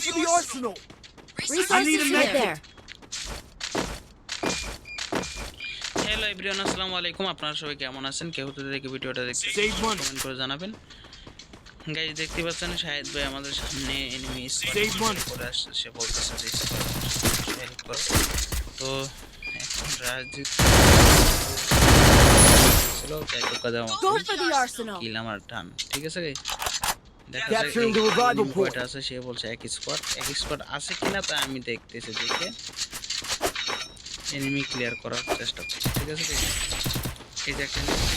for the arsenal. Resources right there. Hello everyone, আসসালামু আলাইকুম। আপনারা সবাই কেমন আছেন? কেউ তো দেখে ভিডিওটা দেখতে কমেন্ট করে জানাবেন। গাইস দেখতে পাচ্ছেন শাহিদ ভাই আমাদের সামনে এনিমি করে আসছে। সে বলতেছে যে হেল্প করো। তো এখন রাজজিৎ ছিল তাই টোকা দাও কিল আমার টান। ঠিক আছে গাইস, দেখা যাক কয়টা আছে। সে বলছে এক স্কোয়াড আছে কিনা তা আমি দেখতেছি, দেখে এনিমি ক্লিয়ার করার চেষ্টা করছি। ঠিক আছে গাইস, এই যে একটা ক্লিয়ার।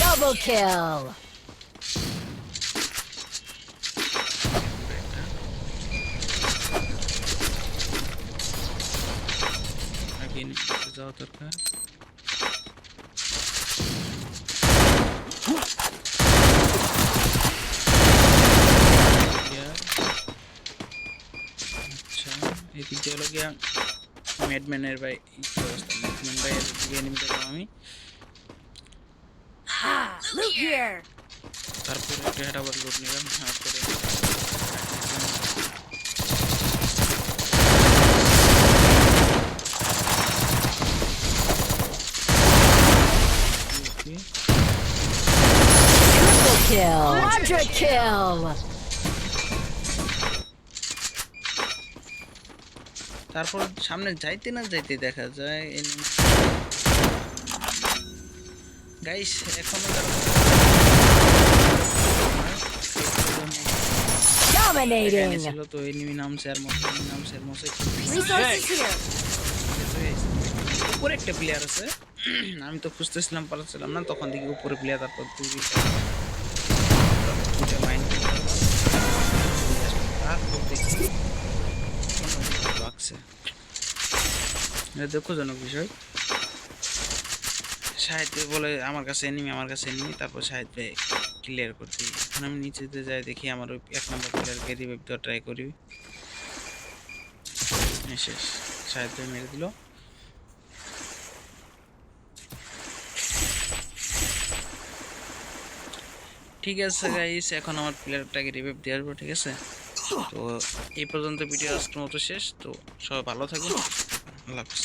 Double kill. আগে যাওয়া দরকার। আচ্ছা, এই দিকে হলো গিয়া ম্যাডম্যানের ভাই অবস্থা। ম্যাডম্যান ভাই এর দিকে এনিমি দেখলাম আমি। Look here. তারপরে একটা হেড আবার লুট নিলাম। তারপরে Triple kill. Quadra kill. তারপর সামনে যাইতে না যাইতে দেখা যায় গাইস এখনো Dominating. ছিল তো এনিমি নামছে আর মসে Resources here. উপরে একটা প্লেয়ার আছে। আমি তো খুঁজতেছিলাম, পালাচ্ছিলাম না, তখন দেখি উপরে প্লেয়ার। তারপর দুইটা মাইন্ড লাগছে। দুঃখজনক বিষয়। সাহিত্য বলে আমার কাছে এনিমি, তারপর সাহিত্য ক্লিয়ার করতে। এখন আমি নিচেতে যাই, দেখি আমার ওই এক নম্বর প্লেয়ারকে রিভাইভ দেওয়ার ট্রাই করি। শেষ, সাহিত্য মেরে দিল। ঠিক আছে গাইস, এখন আমার প্লেয়ারটাকে রিভাইভ দিয়ে আসবো। ঠিক আছে, তো এই পর্যন্ত ভিডিও আজকের মতো শেষ। তো সবাই ভালো থাকুন, আল্লাহ হাফেজ।